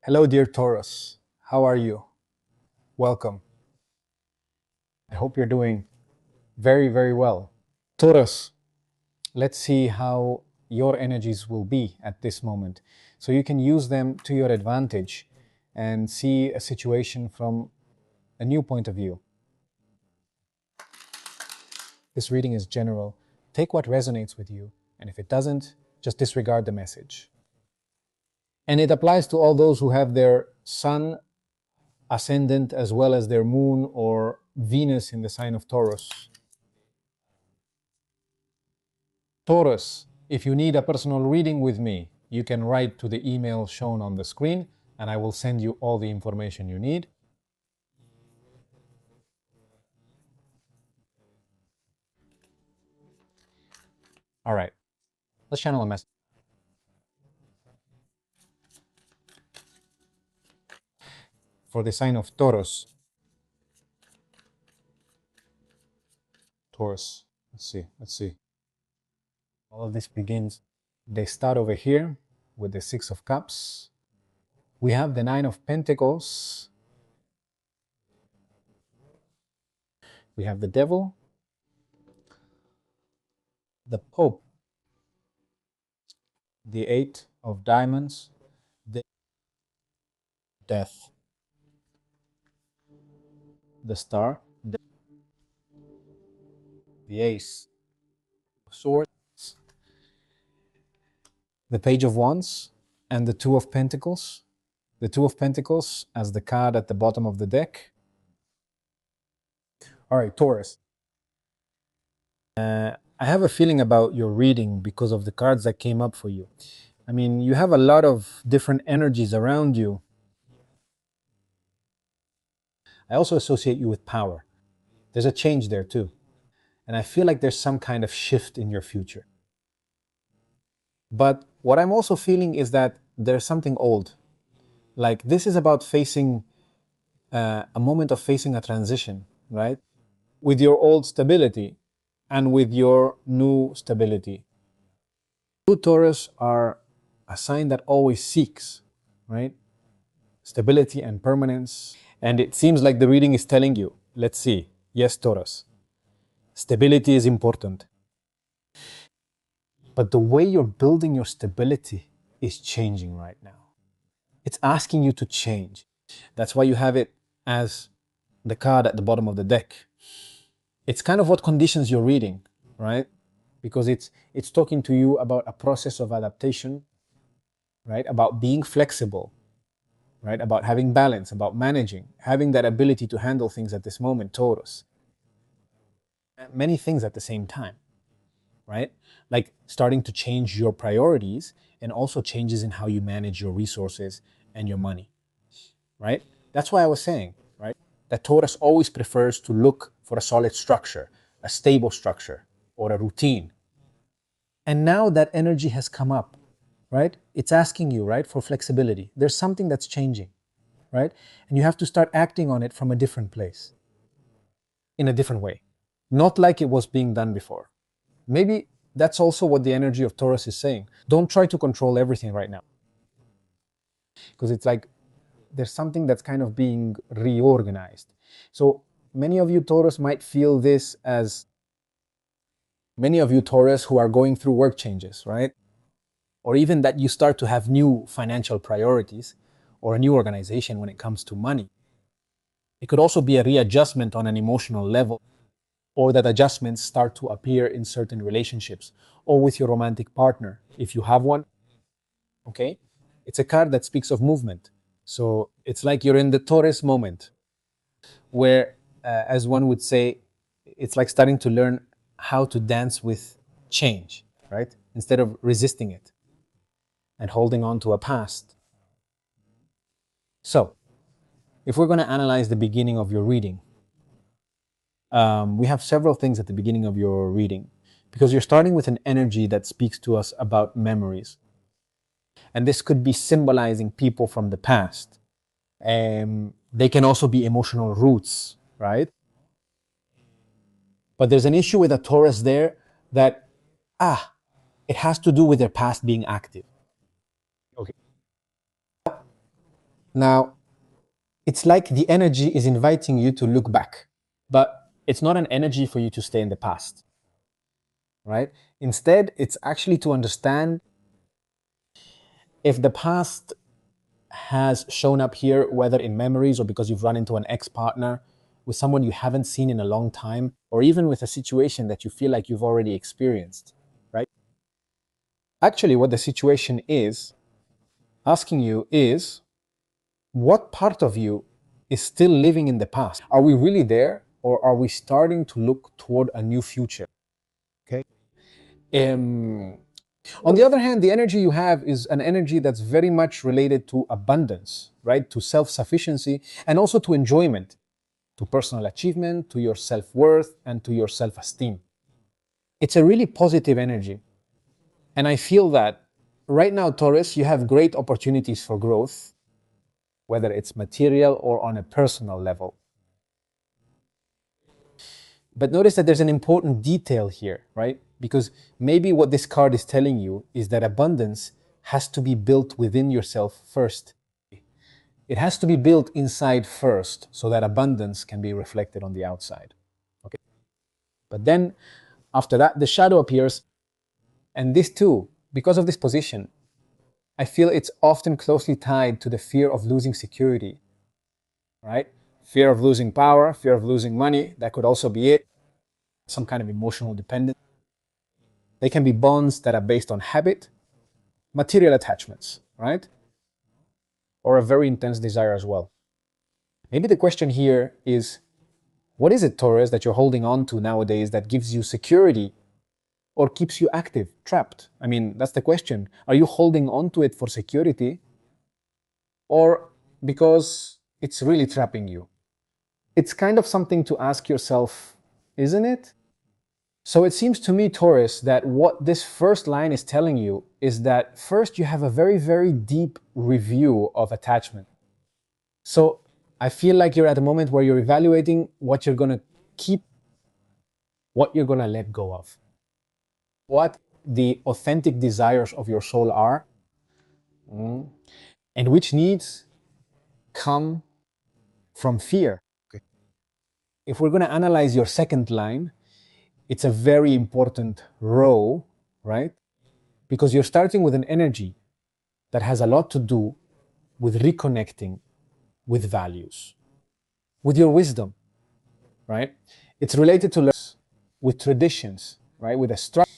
Hello, dear Taurus. How are you? Welcome. I hope you're doing very, very well. Taurus, let's see how your energies will be at this moment. So you can use them to your advantage and see a situation from a new point of view. This reading is general. Take what resonates with you, and if it doesn't, just disregard the message. And it applies to all those who have their sun ascendant as well as their moon or Venus in the sign of Taurus. Taurus, if you need a personal reading with me, you can write to the email shown on the screen and I will send you all the information you need. All right, let's channel a message. For the sign of Taurus. Taurus, let's see. All of this begins, they start over here with the Six of Cups. We have the Nine of Pentacles. We have the Devil, the Pope, the Eight of Diamonds, the Death, the Star, the Ace of Swords, the Page of Wands, and the Two of Pentacles. The Two of Pentacles as the card at the bottom of the deck. All right, Taurus. I have a feeling about your reading because of the cards that came up for you. I mean, you have a lot of different energies around you. I also associate you with power. There's a change there too. And I feel like there's some kind of shift in your future. But what I'm also feeling is that there's something old. Like this is about facing a moment of facing a transition, right? With your old stability and with your new stability. You, Taurus, are a sign that always seeks, right? Stability and permanence. And it seems like the reading is telling you, let's see, yes, Taurus, stability is important. But the way you're building your stability is changing right now. It's asking you to change. That's why you have it as the card at the bottom of the deck. It's kind of what conditions you're reading, right? Because it's talking to you about a process of adaptation, right? About being flexible, right? About having balance, about managing, having that ability to handle things at this moment, Taurus. Many things at the same time, right? Like starting to change your priorities and also changes in how you manage your resources and your money, right? That's why I was saying, right, that Taurus always prefers to look for a solid structure, a stable structure, or a routine. And now that energy has come up, right? It's asking you, right, for flexibility. There's something that's changing, right? And you have to start acting on it from a different place, in a different way, not like it was being done before. Maybe that's also what the energy of Taurus is saying. Don't try to control everything right now. Because it's like there's something that's kind of being reorganized. So many of you Taurus might feel this as many of you Taurus who are going through work changes, right? Or even that you start to have new financial priorities or a new organization when it comes to money. It could also be a readjustment on an emotional level, or that adjustments start to appear in certain relationships or with your romantic partner, if you have one. Okay? It's a card that speaks of movement. So it's like you're in the Taurus moment where, as one would say, it's like starting to learn how to dance with change, right? Instead of resisting it and holding on to a past. So, if we're going to analyze the beginning of your reading, we have several things at the beginning of your reading because you're starting with an energy that speaks to us about memories. And this could be symbolizing people from the past. They can also be emotional roots, right? But there's an issue with a Taurus there that, it has to do with their past being active. Okay. Now, it's like the energy is inviting you to look back, but it's not an energy for you to stay in the past, right? Instead, it's actually to understand if the past has shown up here, whether in memories or because you've run into an ex-partner, with someone you haven't seen in a long time, or even with a situation that you feel like you've already experienced, right? Actually, what the situation is asking you is, what part of you is still living in the past? Are we really there, or are we starting to look toward a new future? Okay. On the other hand, the energy you have is an energy that's very much related to abundance, right? To self-sufficiency and also to enjoyment, to personal achievement, to your self-worth, and to your self-esteem. It's a really positive energy. And I feel that right now, Taurus, you have great opportunities for growth, whether it's material or on a personal level. But notice that there's an important detail here, right? Because maybe what this card is telling you is that abundance has to be built within yourself first. It has to be built inside first so that abundance can be reflected on the outside. Okay. But then after that, the shadow appears. And this too, because of this position, I feel it's often closely tied to the fear of losing security, right? Fear of losing power, fear of losing money. That could also be it. Some kind of emotional dependence. They can be bonds that are based on habit, material attachments, right? Or a very intense desire as well. Maybe the question here is, what is it, Taurus, that you're holding on to nowadays that gives you security or keeps you active, trapped? I mean, that's the question. Are you holding on to it for security or because it's really trapping you? It's kind of something to ask yourself, isn't it? So it seems to me, Taurus, that what this first line is telling you is that first you have a very, very deep review of attachment. So I feel like you're at a moment where you're evaluating what you're going to keep, what you're going to let go of, what the authentic desires of your soul are, and which needs come from fear. Okay. If we're going to analyze your second line, it's a very important row, right? Because you're starting with an energy that has a lot to do with reconnecting with values, with your wisdom, right? It's related to with traditions, right? With a structure.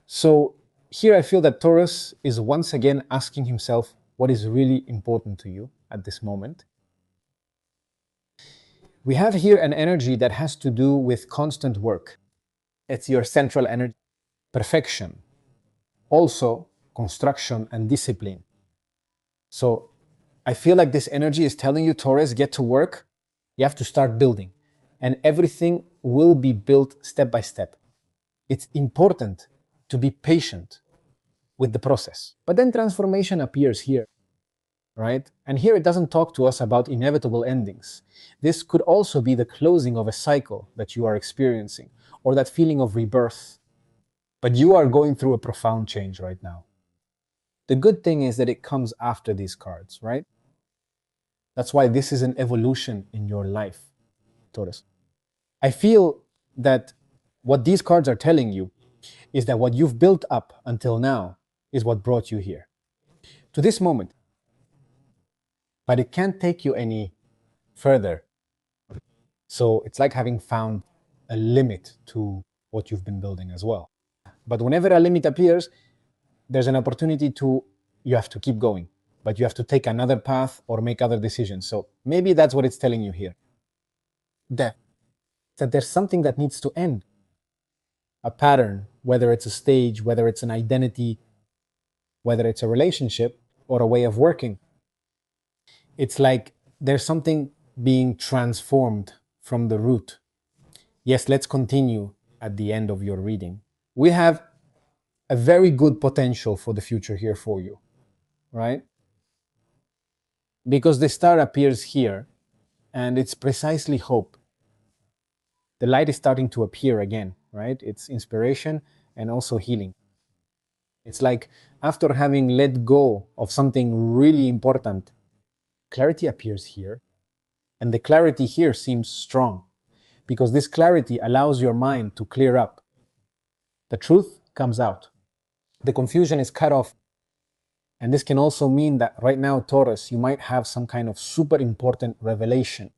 So here I feel that Taurus is once again asking himself what is really important to you at this moment. We have here an energy that has to do with constant work. It's your central energy, perfection, also construction and discipline. So I feel like this energy is telling you, Taurus, get to work. You have to start building. And everything will be built step by step. It's important to be patient with the process. But then transformation appears here, right? And here it doesn't talk to us about inevitable endings. This could also be the closing of a cycle that you are experiencing, or that feeling of rebirth. But you are going through a profound change right now. The good thing is that it comes after these cards, right? That's why this is an evolution in your life, Taurus. I feel that what these cards are telling you is that what you've built up until now is what brought you here, to this moment. But it can't take you any further. So it's like having found a limit to what you've been building as well. But whenever a limit appears, there's an opportunity to, you have to keep going, but you have to take another path or make other decisions. So maybe that's what it's telling you here. That there's something that needs to end. A pattern, whether it's a stage, whether it's an identity, whether it's a relationship or a way of working. It's like there's something being transformed from the root. Yes, let's continue at the end of your reading. We have a very good potential for the future here for you, right? Because the star appears here, and it's precisely hope. The light is starting to appear again, right? It's inspiration and also healing. It's like after having let go of something really important, Clarity appears here, and the clarity here seems strong because this clarity allows your mind to clear up. The truth comes out. The confusion is cut off. And this can also mean that right now, Taurus, you might have some kind of super important revelation.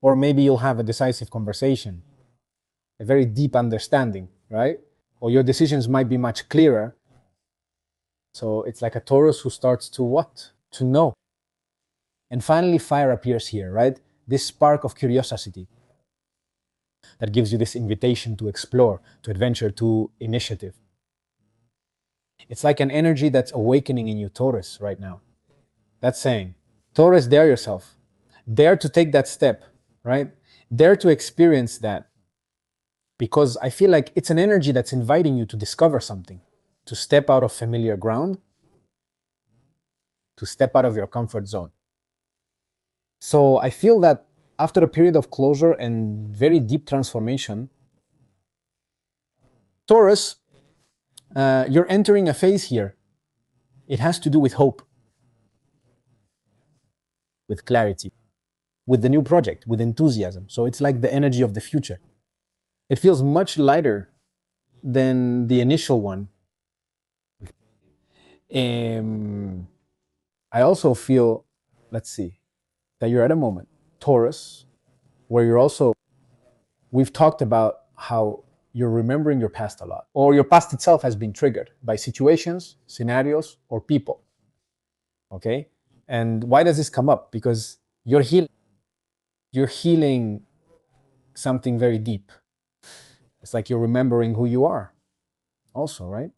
Or maybe you'll have a decisive conversation, a very deep understanding, right? Or your decisions might be much clearer. So it's like a Taurus who starts to what? To know. And finally, fire appears here, right? This spark of curiosity that gives you this invitation to explore, to adventure, to initiative. It's like an energy that's awakening in you, Taurus, right now. That's saying, Taurus, dare yourself. Dare to take that step, right? Dare to experience that. Because I feel like it's an energy that's inviting you to discover something, to step out of familiar ground, to step out of your comfort zone. So I feel that after a period of closure and very deep transformation, Taurus, you're entering a phase here. It has to do with hope, with clarity, with the new project, with enthusiasm. So it's like the energy of the future. It feels much lighter than the initial one. I also feel, let's see, that you're at a moment, Taurus, where we've talked about how you're remembering your past a lot, or your past itself has been triggered by situations, scenarios, or people. Okay? And why does this come up? Because you're healing something very deep. It's like you're remembering who you are also, right?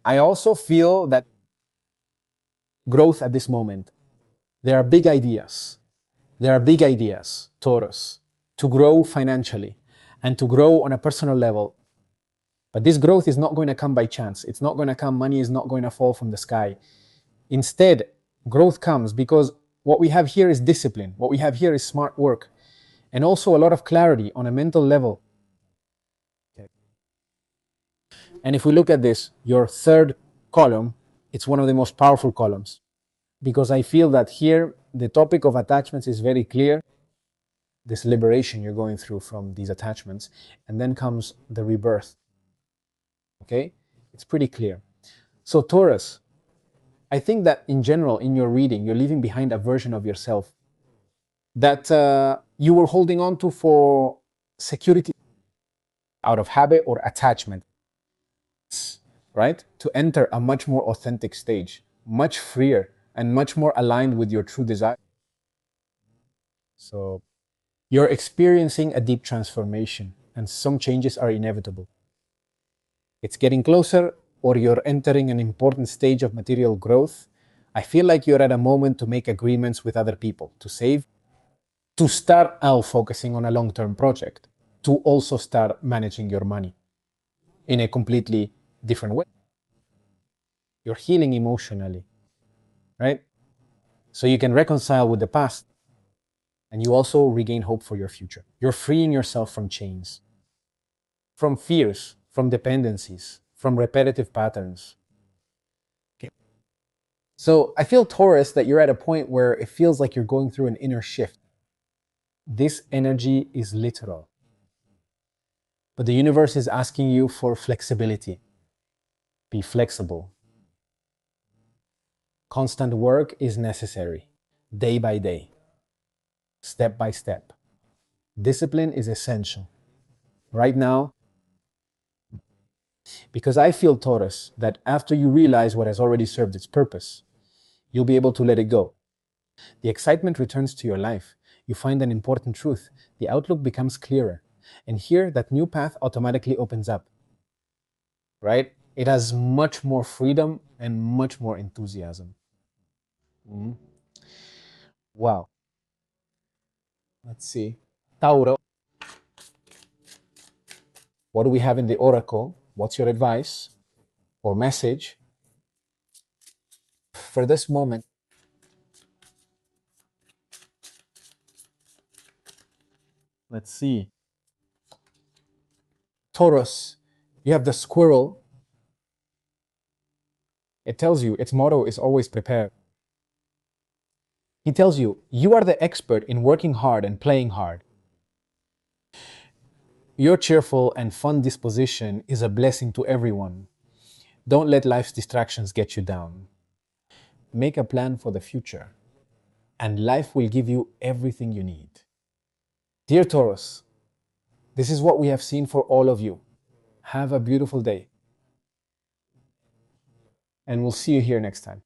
I also feel that growth at this moment, there are big ideas. There are big ideas, Taurus, to grow financially and to grow on a personal level. But this growth is not going to come by chance. It's not going to come, money is not going to fall from the sky. Instead, growth comes because what we have here is discipline. What we have here is smart work and also a lot of clarity on a mental level. Okay. And if we look at this, your third column, it's one of the most powerful columns because I feel that here the topic of attachments is very clear. This liberation you're going through from these attachments, and then comes the rebirth. Okay? It's pretty clear. So, Taurus, I think that in general, in your reading, you're leaving behind a version of yourself that you were holding on to for security out of habit or attachment, right? To enter a much more authentic stage, much freer and much more aligned with your true desire. So, you're experiencing a deep transformation, and some changes are inevitable. It's getting closer, or you're entering an important stage of material growth. I feel like you're at a moment to make agreements with other people, to save, to start out focusing on a long-term project, to also start managing your money in a completely different way. You're healing emotionally, right? So you can reconcile with the past, and you also regain hope for your future. You're freeing yourself from chains, from fears, from dependencies, from repetitive patterns. Okay. So I feel, Taurus, that you're at a point where it feels like you're going through an inner shift. This energy is literal. But the universe is asking you for flexibility. Be flexible. Constant work is necessary, day by day, step by step. Discipline is essential. Right now, because I feel, Taurus, that after you realize what has already served its purpose, you'll be able to let it go. The excitement returns to your life. You find an important truth. The outlook becomes clearer. And here, that new path automatically opens up. Right? It has much more freedom and much more enthusiasm. Mm-hmm. Wow. Let's see. Tauro. What do we have in the oracle? What's your advice or message for this moment? Let's see. Taurus, you have the squirrel. It tells you its motto is always prepare. He tells you, you are the expert in working hard and playing hard. Your cheerful and fun disposition is a blessing to everyone. Don't let life's distractions get you down. Make a plan for the future, and life will give you everything you need. Dear Taurus, this is what we have seen for all of you. Have a beautiful day, and we'll see you here next time.